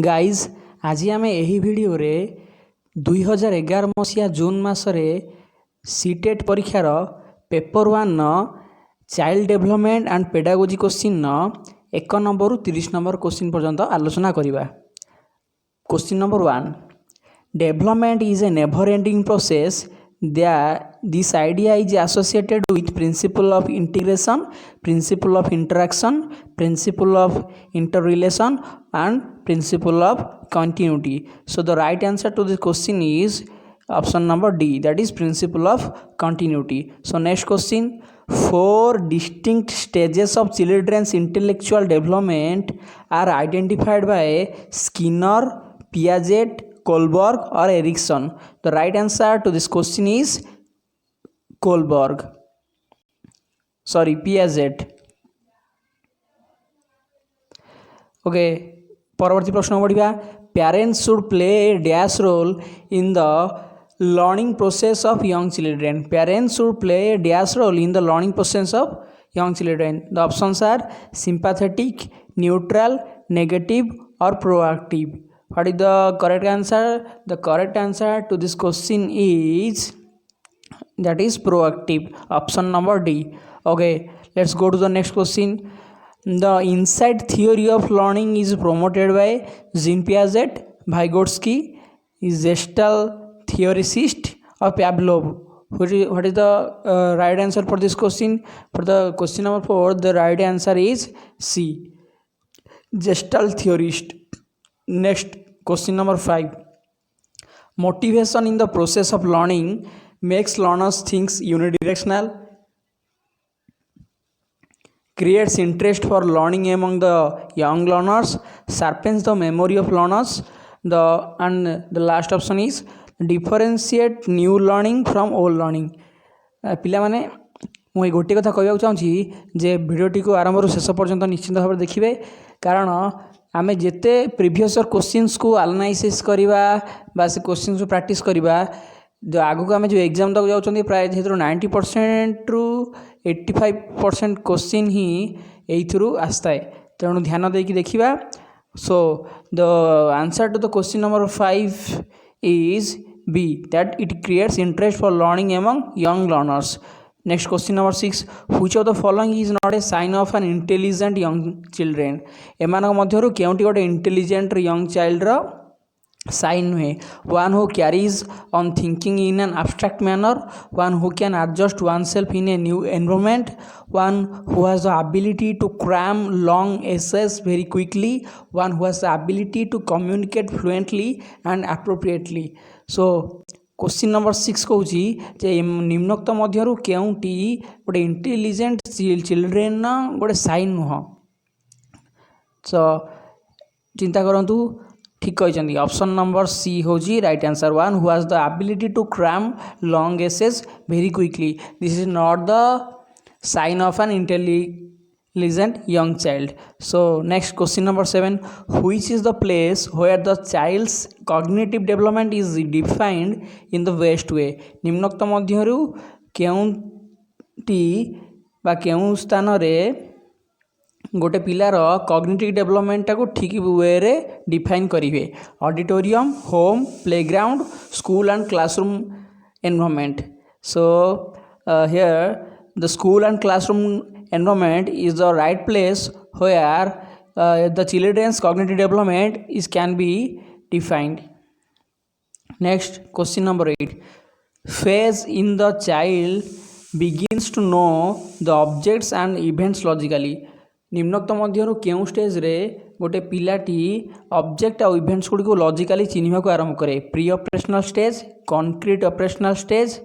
Guys आज आम यही भिडियो रे 2011 मसीहा जून मासरे सीटेट परीक्षार paper 1 child development and pedagogy question 1 number रु 30 नंबर क्वेश्चन पर्यंत आलोचना करिबा। Question number 1, development is a never ending process this idea is associated with principle of integration, principle of interaction, principle of interrelation and principle of continuity. So the right answer to this question is option number D, that is principle of continuity. So next question, 4 distinct stages of children's intellectual development are identified by Skinner, Piaget, Kohlberg or Erikson. The right answer to this question is Kohlberg. Sorry, Piaget. Okay, परवर्ती प्रश्न बढ़िया। Parents should play a dash role in the learning process of young children. Parents should play a dash role in the learning process of young children. The options are sympathetic, neutral, negative or proactive. What is the correct answer? The correct answer to this question is that is proactive, option number D. Okay, let's go to the next question. The insight theory of learning is promoted by Jean Piaget, Vygotsky, Gestalt theorist or Pavlov. What is the right answer for this question? For the question number 4, the right answer is C, Gestalt theorist. Next, question number 5. Motivation in the process of learning makes learners think unidirectional, creates interest for learning among the young learners, sharpens the memory of learners. The last option is differentiate new learning from old learning. पिला माने मुझे गोटे कथा कहवाक चाहूँगी जे भिडियोटी को आरंभ शेष पर्यंत निश्चित भाव देखिए, कारण आम जिते प्रिवियस क्वेश्चंस को एनालाइसिस करवा से क्वेश्चंस को प्रैक्टिस करवा, जो आगू आम जो एग्जाम तक जाऊँ प्राय 90% रु 85% क्वेश्चन ही यही आसता है, तेणु ध्यान देकी देखिबा। So the answer to the question number 5 is B, that it creates interest for learning among young learners. Next, question number 6, which of the following is not a sign of an intelligent young children? एमानक मध्यरु केउंटी गोटे intelligent young child रो sign नुहे? One who carries on thinking in an abstract manner, one who can adjust oneself in a new environment, one who has the ability to cram long essays very quickly, one who has the ability to communicate fluently and appropriately. So question number 6 कहूँ जे निम्नोक्त मध्यरु केउंटी गोटे intelligent children गोटे sign नुह? सो चिंता करंतु, ठीक कहते ऑप्शन नंबर सी हूँ right answer, one who has the ability to cram long essays very quickly. This is not the sign of an intelligent young child. So next, question number 7, which is the place where the child's cognitive development is defined in the best way? निम्नोक्त मध्यरु केउंटी बा केउं स्थान रे गोटे पिलार cognitive development को ठीक वे रे define करेंगे? Auditorium, home, playground, school and classroom environment. So here the school and classroom environment is the right place where the children's cognitive development can be defined. Next, question number 8, phase in the child begins to know the objects and events logically. निम्नोक्त मध्यरु केउं stage रे गोटे पिलाटी object और events गुड़ी को logically चिन्हिबा को आरंभ करे? Pre operational stage, concrete operational stage,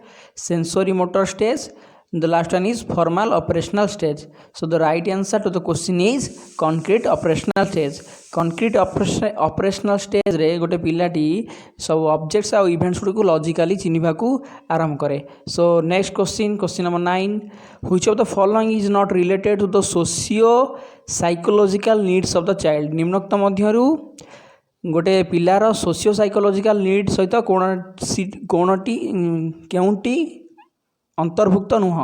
sensory motor stage. The last one is formal operational stage. So the right answer to the question is concrete operational stage. Concrete operational stage रे गोटे पिलाटी सब objects और events गुड़ी को logically चिन्हिबा को आरंभ करे. So next question, question number 9, which of the following is not related to the socio psychological needs of the child? निम्नोक्त मध्यरु गोटे पिलार सोशियो साइकोलॉजिकल नीड सहित कोनटी केउंटी अंतर्भुक्त नुह?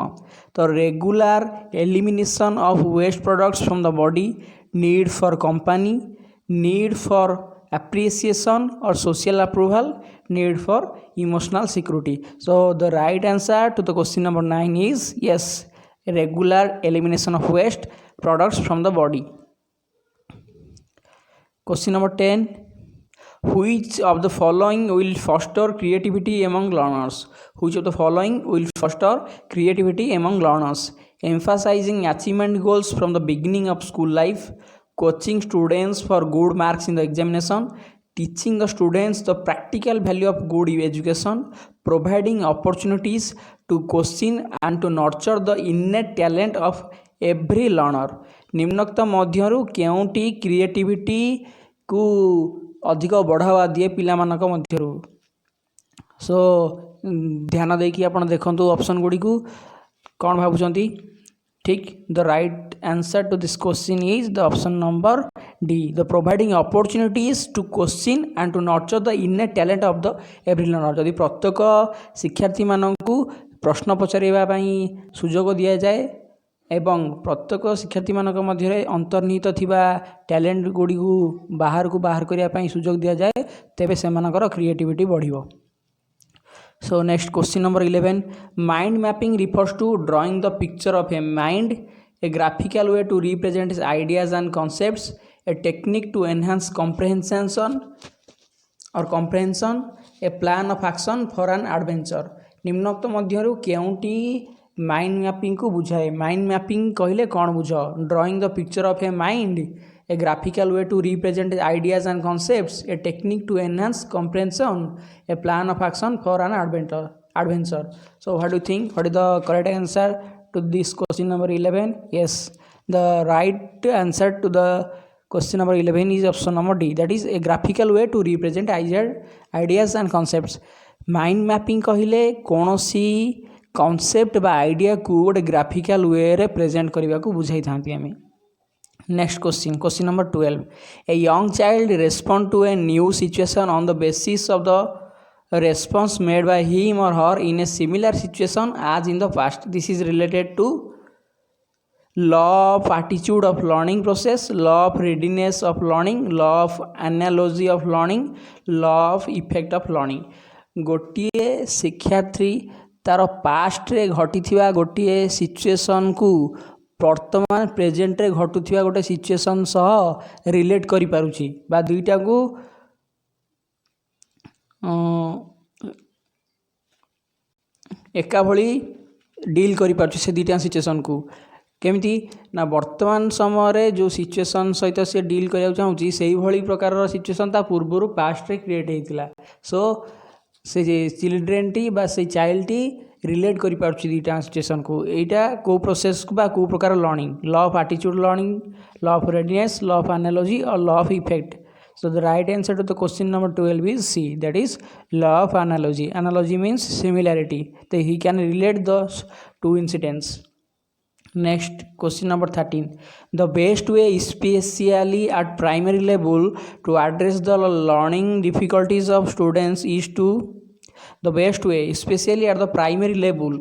तो regular elimination of waste products from the body, need for company, need for appreciation or social approval, need for emotional security. So the right answer to the question number 9 is yes, regular elimination of waste products from the body. Question number 10, which of the following will foster creativity among learners? Which of the following will foster creativity among learners? Emphasizing achievement goals from the beginning of school life, coaching students for good marks in the examination, teaching the students the practical value of good education, providing opportunities to question and to nurture the innate talent of every learner. निम्नोक्त मध्यरु केउंटी creativity को अधिक बढ़ावा दिए पिला मानक मध्यरु. सो ध्यान देकी आपण देखंतु ऑप्शन गुडी को कौन भाबुचंती ठीक. The right answer to this question is the option number D, the providing opportunities to question and to nurture the inner talent of the every learner. जदि प्रत्येक शिक्षार्थी मानकू प्रश्न पचारिबा पई सुजोग दिया जाए एवं प्रत्येक शिक्षार्थी मानक मध्य अंतर्निहित थिबा टैलेंट गुडी को बाहर करिया पई सुजोग दिया जाए तेबे सेमानकर creativity बढ़िबो. So next question number 11, mind mapping refers to drawing the picture of a mind, a graphical way to represent its ideas and concepts, a technique to enhance comprehension, a plan of action for an adventure. निम्नोक्त मध्यरु केउंटी mind mapping को बुझाए. Mind mapping कहले कौन बुझ? Drawing the picture of a mind, a graphical way to represent ideas and concepts, a technique to enhance comprehension, a plan of action for an adventure. So what do you think? What is the correct answer to this question number 11? Yes, the right answer to the question number 11 is option number D, that is a graphical way to represent ideas and concepts. Mind mapping कहले कौनसी concept बा idea को गोटे graphical वे रे present करने को बुझाई था. Next question, question number 12, a young child respond to a new situation on the basis of the response made by him or her in a similar situation as in the past. This is related to law of attitude of learning process, law of readiness of learning, law of analogy of learning, law of effect of learning. गोटे शिक्षार्थी तार past रे घटी थिबा गोटे situation को वर्तमान present रे घटुथिबा गोटे सिचुएशन सह रिलेट करि पारुछि बा दुईटा को एका भली डील करि पारुछि से दुईटा सिचुएशन को. केमिति ना वर्तमान समय रे जो सिचुएशन सहित से डील करिया चाहूछि सेही भली प्रकार सिचुएशन ता पूर्वरु पास्ट रे क्रिएट हेतिला. सो से चिल्ड्रेन टी बा से चाइल्ड टी रिलेट करि पारुछि दुईटा सिचुएशन को. एटा को प्रोसेस को बा को प्रकार learning, law of attitude learning, law of readiness, law of analogy और law of effect. So the right answer to the question number 12 is C, that is law of analogy. Analogy means similarity, so he can relate those two incidents. Next question number 13, the best way especially at primary level to address the learning difficulties of students is to, the best way especially at the primary level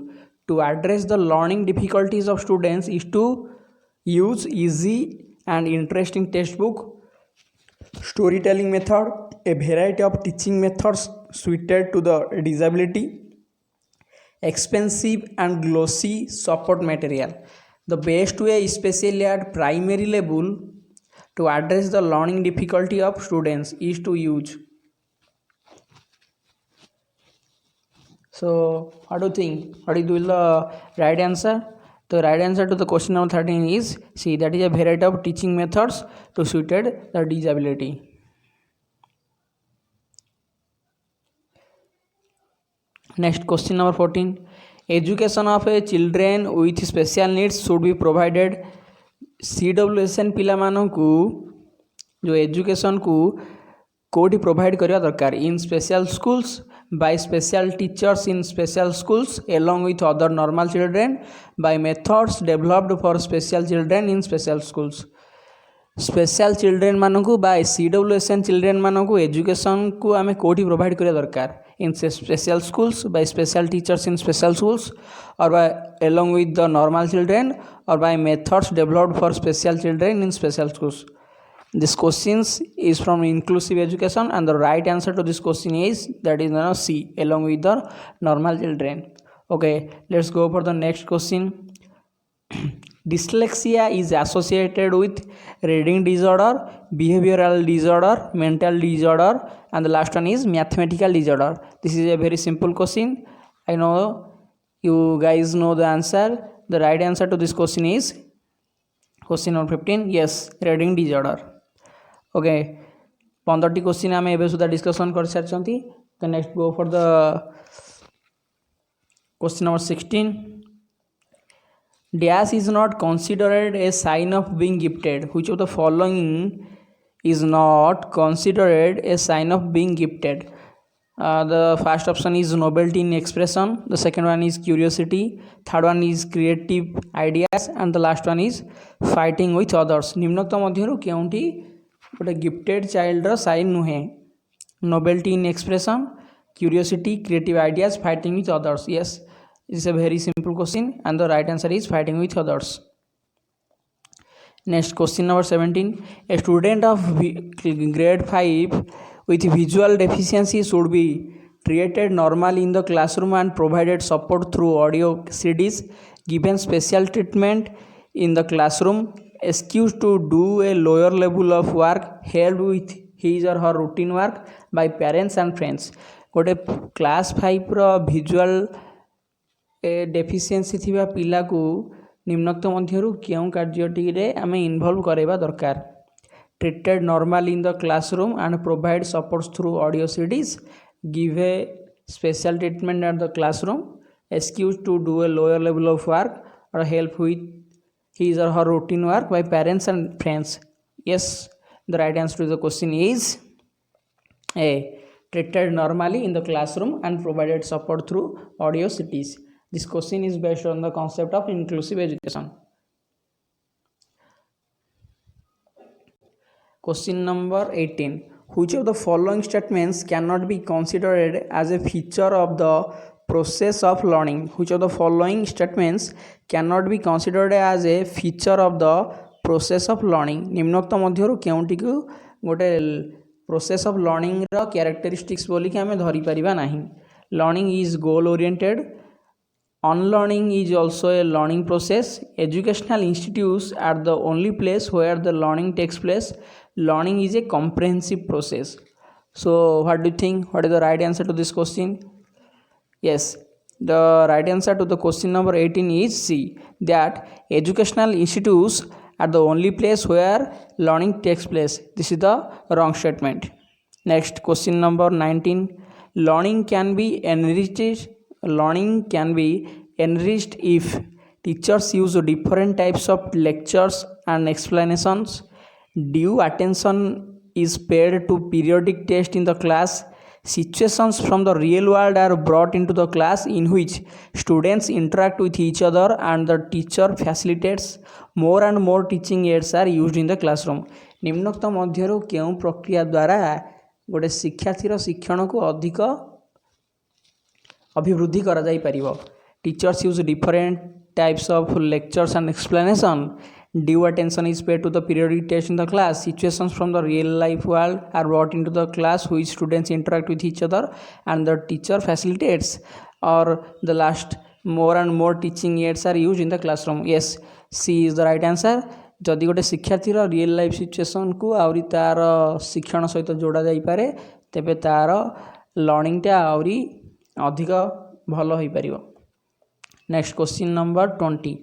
to address the learning difficulties of students is to use easy and interesting textbook, storytelling method, a variety of teaching methods suited to the disability, expensive and glossy support material. The best way especially at primary level to address the learning difficulty of students is to use. So what do you think? What is the right answer? The right answer to the question number 13 is C, that is a variety of teaching methods to suited the disability. Next question number 14, education of a children with special needs should be provided. CWSN पिला मानों को जो education को कोठी provide करिया दरकार in special schools by special teachers in special schools along with other normal children by methods developed for special children in special schools. Special children मानू बा CWSN चिल्ड्रेन मानू एजुकेशन को आम कौटी प्रोवाइड करिया दरकार in special schools by special teachers in special schools और by along with the normal children और by methods developed for special children in special schools. This question is from inclusive education, and the right answer to this question is that is C, along with the normal children. Okay, let's go for the next question. Dyslexia is associated with reading disorder, behavioral disorder, mental disorder, and the last one is mathematical disorder. This is a very simple question. I know you guys know the answer. The right answer to this question is question number 15. Yes, reading disorder. Okay, 15टी question आम एवं सुधा discussion कर सारी. The next go for the question number 16. Dash is not considered a sign of being gifted. Which of the following is not considered a sign of being gifted? The first option is novelty in expression, the second one is curiosity, third one is creative ideas, and the last one is fighting with others. निम्नोक्त मध्यरु केउंटी गोटे gifted child sign नुहे? Novelty in expression, curiosity, creative ideas, fighting with others. Yes, it's a very simple question and the right answer is fighting with others. Next question number 17. A student of grade 5 with visual deficiency should be treated normally in the classroom and provided support through audio CDs, given special treatment in the classroom, excused to do a lower level of work, helped with his or her routine work by parents and friends. गोटे class 5 रो visual deficiency थिबा पिला को निम्नोक्त मध्यरु केउ कार्यटी रे आमे involve करबा दरकार? Treated normally in the classroom and provide supports through audio CDs, give a special treatment at the classroom, excused to do a lower level of work, or help with his or her routine work by parents and friends. Yes, the right answer to the question is A. Treated normally in the classroom and provided support through audio CDs. This question is based on the concept of inclusive education. Question number 18. Which of the following statements cannot be considered as a feature of the process of learning? Which of the following statements cannot be considered as a feature of the process of learning? निम्नोक्त मध्यरु केउंटी को गोटे process of learning रो characteristics बोली कि आमे धरि परिबा नाही. Learning is goal oriented. Unlearning is also a learning process. Educational institutes are the only place where the learning takes place. Learning is a comprehensive process. So what do you think? What is the right answer to this question? Yes, the right answer to the question number 18 is C, that educational institutes are the only place where learning takes place. This is the wrong statement. Next, question number 19. Learning can be enriched. Learning can be enriched if teachers use different types of lectures and explanations. Due attention is paid to periodic tests in the class. Situations from the real world are brought into the class in which students interact with each other and the teacher facilitates. More and more teaching aids are used in the classroom. निम्नोक्त मध्यरु केउ प्रक्रिया द्वारा गोटे शिक्षार्थीर शिक्षण को अधिक अभिवृद्धि करा जाई परिबो? Teachers use different types of lectures and explanation. Due attention is paid to the periodic test in the class. Situations from the real life world are brought into the class which students interact with each other and the teacher facilitates. और the last, more and more teaching aids are use in the classroom. Yes, C is the right answer. जदि गोटे शिक्षार्थीर real life situation को आउरी तार शिक्षण सहित जोड़ा जाई पारे तेबे तार लर्निंगटा आउरी अधिक भल हो पारिबो. Next question number 20.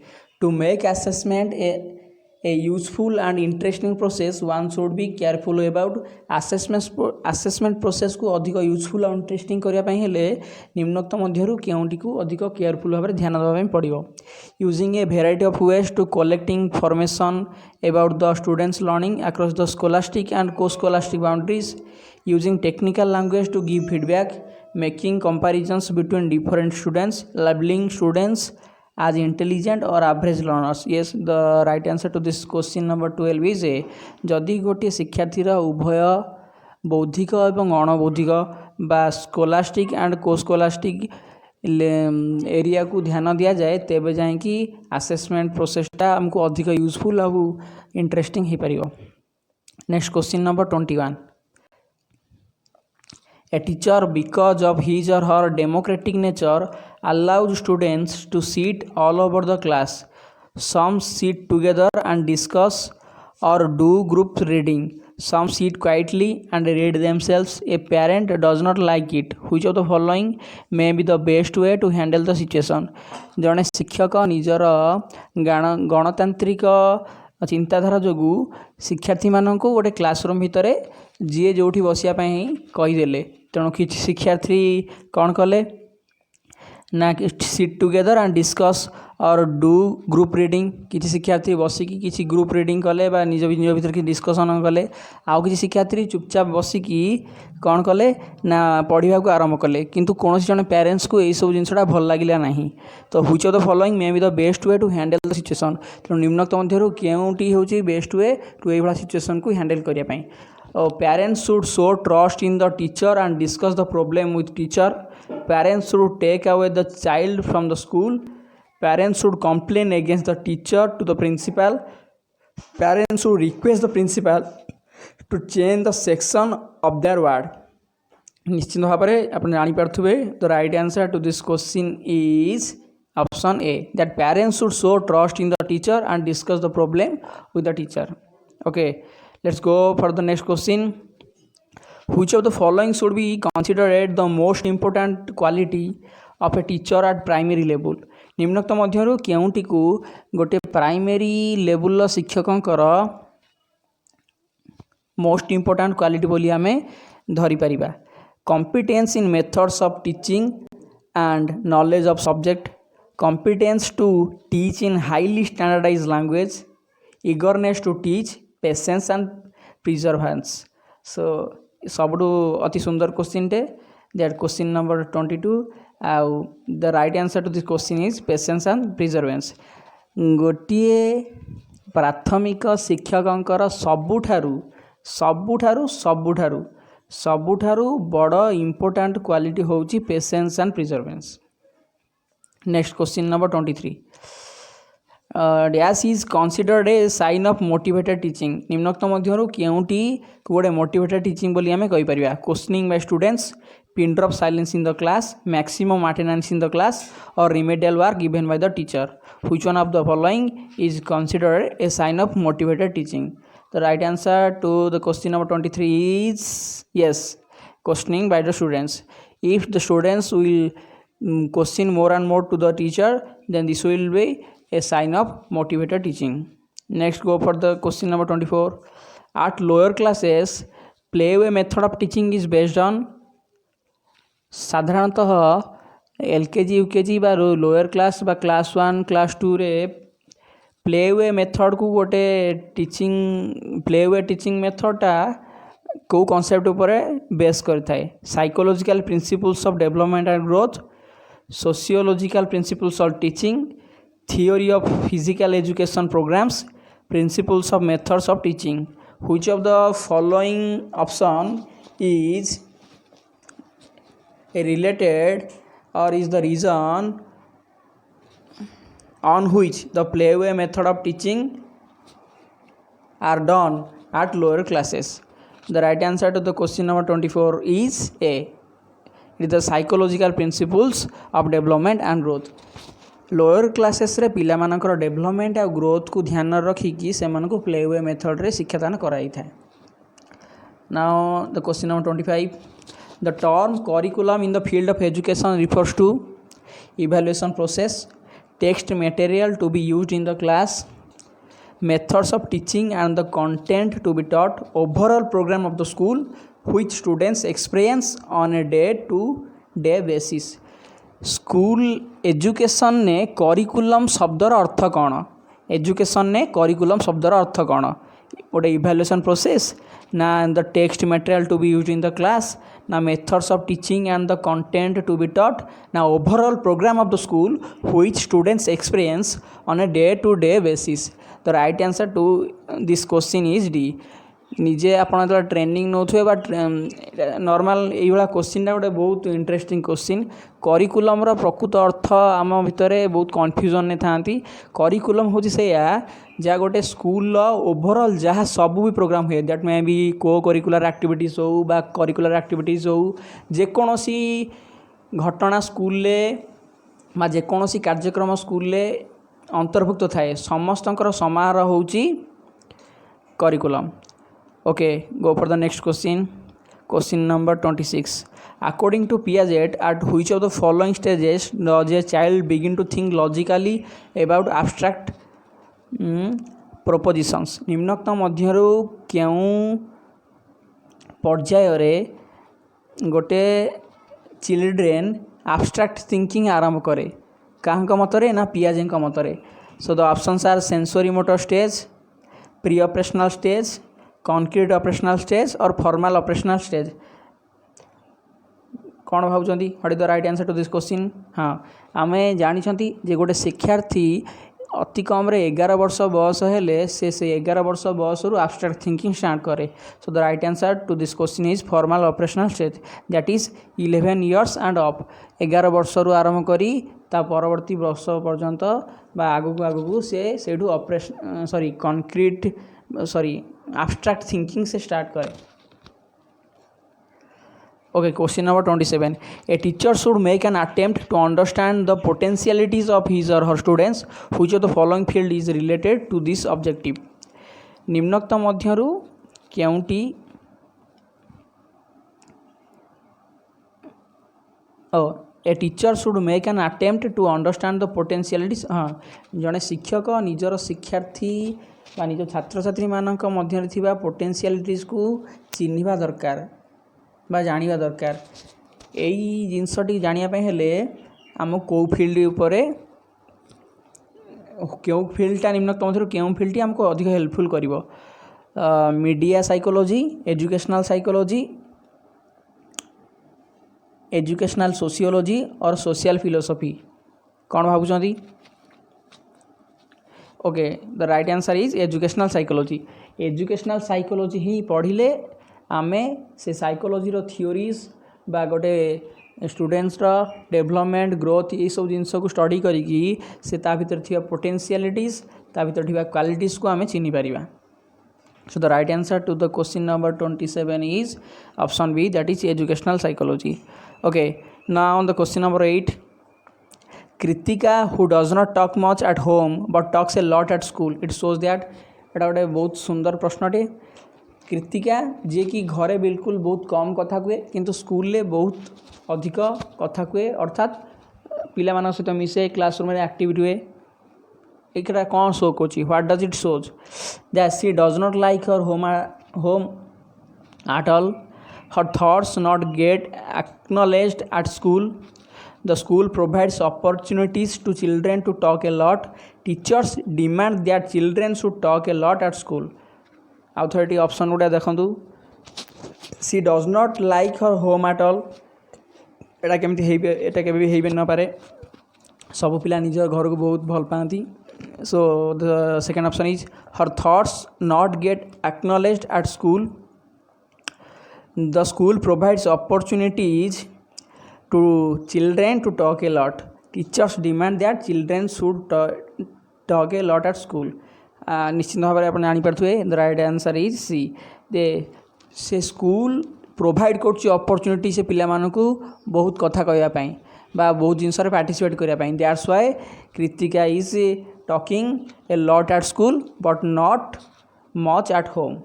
To make assessment a useful and interesting process one should be careful about. Assessment process को अधिक यूजफुल और इंटरेस्टिंग करने हेले निम्नोक्त मध्यरु केउंटी को अधिक केयरफुल भाव में ध्यान देवा पड़ो. Using a variety of ways to collecting information about the students learning across the scholastic and co scholastic boundaries. Using technical language to give feedback. Making comparisons between different students. Labeling students as intelligent or average learners. Yes, the right answer to this question number 12 is A. जदि गोटे शिक्षार्थीर उभय बौद्धिक एवं अणबौद्धिक बा scholastic and co scholastic area को ध्यान दिया जाए तेबे जाए कि असेसमेंट प्रोसेसटा हमको अधिक यूजफुल और इंटरेस्टिंग हो पारिबो. Next question number 21. A teacher, because of his or her democratic nature, allows students to sit all over the class. Some sit together and discuss or do group reading. Some sit quietly and read themselves. A parent does not like it. Which of the following may be the best way to handle the situation? ଜଣେ ଶିକ୍ଷକ ନିଜର ଗଣତାନ୍ତ୍ରିକ ଚିନ୍ତାଧାରା ଯୋଗୁଁ ଶିକ୍ଷାର୍ଥୀମାନଙ୍କୁ ଗୋଟେ classroom ଭିତରେ ଯିଏ ଯେଉଁଠି ବସିବା ପାଇଁ କହିଦେଲେ। ତେଣୁ କିଛି ଶିକ୍ଷାର୍ଥୀ କ'ଣ କଲେ ନା sit together and discuss or do group reading. କିଛି ଶିକ୍ଷାର୍ଥୀ ବସିକି କିଛି ଗ୍ରୁପ୍ ରିଡ଼ିଂ କଲେ ବା ନିଜ ଭିତରେ କିଛି ଡିସ୍କସନ୍ କଲେ। ଆଉ କିଛି ଶିକ୍ଷାର୍ଥୀ ଚୁପଚାପ ବସିକି କ'ଣ କଲେ ନା ପଢ଼ିବାକୁ ଆରମ୍ଭ କଲେ। କିନ୍ତୁ କୌଣସି ଜଣେ ପ୍ୟାରେଣ୍ଟସ୍କୁ ଏଇସବୁ ଜିନିଷଟା ଭଲ ଲାଗିଲା ନାହିଁ। ତ which of the following May B the best way to handle the situation. ତେଣୁ ନିମ୍ନୋକ୍ତ ମଧ୍ୟରୁ କେଉଁଟି ହେଉଛି ବେଷ୍ଟ ୱେ ଟୁ ଏଇଭଳିଆ ସିଚୁଏସନ୍କୁ ହ୍ୟାଣ୍ଡେଲ୍ କରିବା ପାଇଁ? Parents should show trust in the teacher and discuss the problem with teacher. Parents should take away the child from the school. Parents should complain against the teacher to the principal. Parents should request the principal to change the section of their ward. निश्चित भाव में आप जानीपे the right answer to this question is option A, that parents should show trust in the teacher and discuss the problem with the teacher. Okay, let's go for the next question. Which of the following should be considered the most important quality of a teacher at primary level? निम्नोक्त मध्यरु केउंटी को गोटे primary level शिक्षकंकर most important quality बोली आमे धरि परिबा. Competence in methods of teaching and knowledge of subject, competence to teach in highly standardized language, eagerness to teach, patience and perseverance. So सबुठू अति सुंदर क्वेश्चन टे, दैट क्वेश्चन नंबर 22. आउ the right answer to this question is patience and perseverance. गोटे प्राथमिक शिक्षकंकर सबुठारू सबुठारू सबुठारू सबुठारू बड़ इंपोर्टेंट क्वालिटी होची patience and perseverance. Next question number 23. Dash is considered a sign of motivated teaching. निम्नोक्त मध्यरु केउंटी गोटे मोटिवेटेड टीचिंग बोली आमे कहि परिबा? Questioning by students, pin drop silence in the class, maximum attendance in the class और remedial work given by the teacher. Which one of the following is considered a sign of motivated teaching? The right answer to the question number 23 is yes, questioning by the students. If the students will question more and more to the teacher, then this will be a sign of motivated teaching. Next, go for the question number 24. At lower classes, playway method of teaching is based on. साधारणतः LKG UKG बा lower class बा class 1 class 2 रे playway method को गोटे teaching playway teaching मेथडटा को concept ऊपर base करता है. Psychological principles of development and growth, sociological principles of teaching, theory of physical education programs, principles of methods of teaching. Which of the following option is related or is the reason on which the playway method of teaching are done at lower classes? The right answer to the question number 24 is A. It is the psychological principles of development and growth. Lower classes रे पिला मानकर development आ growth को ध्यान रखिकी से मानको playway method रे शिक्षादान कराई थाए. Now the question number 25. The term curriculum in the field of education refers to evaluation process, text material to be used in the class, methods of teaching and the content to be taught, overall programme of the school which students experience on a day to day basis. School education ने curriculum शब्दर अर्थ कौन? Education ने curriculum शब्दर अर्थ कौन? गोटे evaluation process ना the text material to be used in the class ना methods of teaching and the content to be taught ना overall programme of the school which students experience on a day to day basis. The right answer to this question is D. निजे आपन जो training नौथुए बा normal ये question गोटे बहुत interesting question. Curriculum प्रकृत अर्थ आम भितर बहुत कन्फ्यूजन ने था। करिकुलम हूँ से जहाँ गोटे स्कूल ओवरऑल जहाँ सब भी प्रोग्राम हुए दैट मे बी को करिकुलर एक्टिविटीज हो बा करिकुलर एक्टिविटीज हो जेकोसी घटना स्कूल बा जेकोसी कार्यक्रम स्कूल अंतर्भुक्त थाए समस्तंकर समारोह होची curriculum. Okay, go for the next question. Question number 26. According to Piaget, at which of the following stages does a child begin to think logically about abstract propositions? निम्नोक्त मध्यरु क्यों पर्याय गोटे चिल्ड्रेन abstract thinking आरंभ करे काहंक मतरे ना पियाजेंक मतरे? So the options are sensory motor stage, pre-operational stage, concrete operational stage और फॉर्मल ऑपरेशनल स्टेज। कौन भावुंट what is the right answer to this question? हाँ आम जानी जे गोटे शिक्षार्थी अति कम 11 वर्ष बयस हेले से 11 वर्ष बयस रु एब्स्ट्रैक्ट थिंकिंग स्टार्ट करे। So the right answer to this question is formal operational stage that is 11 years and up. 11 वर्ष रु आरंभ करी ता परवर्ती वर्ष पर्यंत बा आगु आगु से operation sorry concrete sorry abstract thinking से स्टार्ट करें। Okay, question number 27. A teacher should make an attempt to understand the potentialities of his or her students. Which of the following field is related to this objective? निम्नोक्त मध्यरु केउंटी a teacher should make an attempt to understand the potentialities. हाँ जड़े शिक्षक निजर शिक्षार्थी बा निज छात्र छात्री मानक मध्य थिबा पोटेंशियलिटीज को चिन्हिबा दरकार बा जानिबा दरकार। एई जिनसटी जानिया पे हेले आम को फील्ड उपरे क्यों फील्डटा निम्नोक्त मध्यरु क्यों फील्डटी हमको अधिक हेल्पफुल करिवो? Media psychology, educational psychology, educational sociology और सोशल फिलोसफी। कौन भावुंट? Okay the right answer is educational psychology. Educational psychology ही पढ़िले आमे से साइकोलॉजी रो थियोरीज बा गोटे स्टूडेंट्स रो डेवलपमेंट ग्रोथ ये सब जिनस को स्टडी करिकी से ता भीतर थिया पोटेंशियलिटीज ता भीतर थिबा क्वालिटीज को आमे चिन्हि Paribas. So the right answer to the question number 27 is option B, that is educational psychology. Okay, now on the question number 8. Kritika, who does not talk much at home but talks a lot at school, it shows that एटा गोटे बहुत सुंदर प्रश्नटे। कृतिका जे कि घरे बिल्कुल बहुत कम कथा कहे किंतु स्कूल रे बहुत अधिक कथा कहे अर्थात पिला मान सहित मिसे क्लासरूम रे एक्टिविटी हुए। एक कौन शो करी what does it shows that she does not like her home at all, her thoughts not get acknowledged at school, the school provides opportunities to children to talk a lot, teachers demand that children should talk a lot at school. authority option गुड़ा देखंतु she does not like her home at all एटा केमती हेबे एटा केबे हेबे न पारे सब पिला निज घर को बहुत भल पाती। so the second option is her thoughts not get acknowledged at school, the school provides opportunities to children to talk a lot, teachers demand that children should talk a lot at school. निश्चित भाव में आप जानीपे the right answer is C they say school provide कर opportunity से पिला मानकू बहुत कथा कहवाई बा बहुत जिनस पार्टिसिपेट करने that's why Kritika is talking a lot at school but not much at home.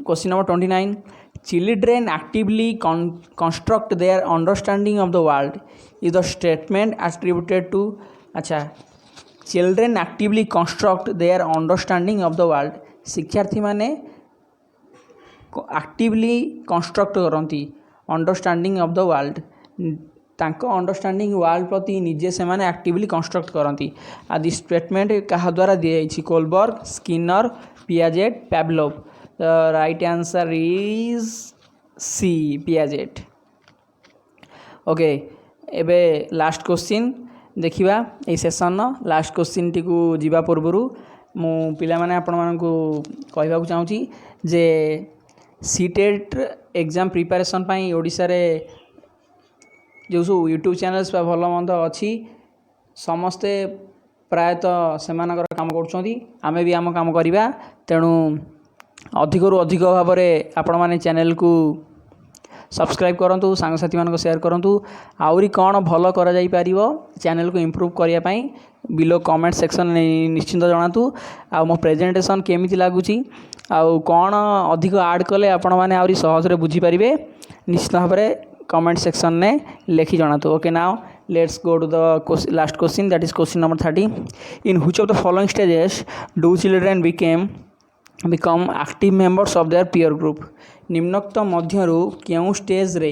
Question number 29. Children actively construct their understanding of the world is the statement attributed to अच्छा children actively construct their understanding of the world शिक्षार्थी माने actively construct करती understanding of the world तांको understanding world प्रति निजे से माने actively construct करती। आदि स्टेटमेंट क्या द्वारा दी जाइए Kohlberg, Skinner, Piaget, Pavlov. The right answer is C, Piaget. Okay, एबे लास्ट क्वेश्चन देखिबा ए सेशन लास्ट क्वेश्चन टी को जीवा पूर्व मु पिला माने आपण मानकु कहबाकू चाहूँगी जे सीटेट एग्जाम प्रिपरेशन पाई ओडिशा रे जो सब यूट्यूब चैनल्स बा भल मंद अच्छी समस्ते प्रायतः सेमानकर काम करुँच आमे भी आम काम करवा तेणु अधिकरू अधिक भाव में आपण मैंने चैनल को सब्सक्राइब करूँ सांगसाथी मान शेयर करूँ आउरी कौन भल कर चैनल को इम्प्रूव करने बिलो कमेंट सेक्शन निश्चिंत जनातु आ मो प्रेजेंटेशन केमी लगुच आउ कौन अधिक ऐड कले आपण मैंने आहरी सहज बुझीपारे निश्चित भाव में कमेंट सेक्शन ने लिखि जनातु। Okay now let's go to the last question that is question number 30 in which of the following stages do children become active members of their peer group निम्नोक्त मध्यरु क्यों स्टेज रे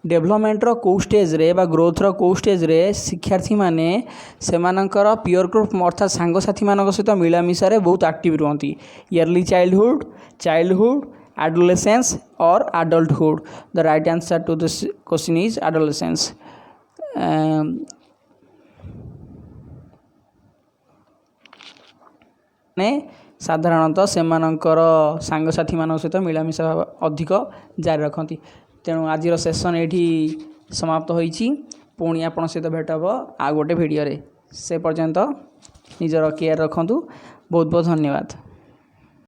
डेवलपमेंट रो को stage रे बा ग्रोथ रो को stage रे शिक्षार्थी माने सेमानकर पीयर ग्रुप अर्थात सांग साथी मानक सहित मिलामिशा रे बहुत एक्टिव रहती yearly childhood adolescence or adulthood the right answer to this question is adolescence ने साधारणतः सेमानकर सांगसाथी मान सहित मिलामिशा अधिक जारी रखती तेणु आज सेसन ये समाप्त होईची पुणी आपण सहित भेट हम आ गोटे भिडियो से पर्यंत निजर केयर रखंतु बहुत बहुत धन्यवाद।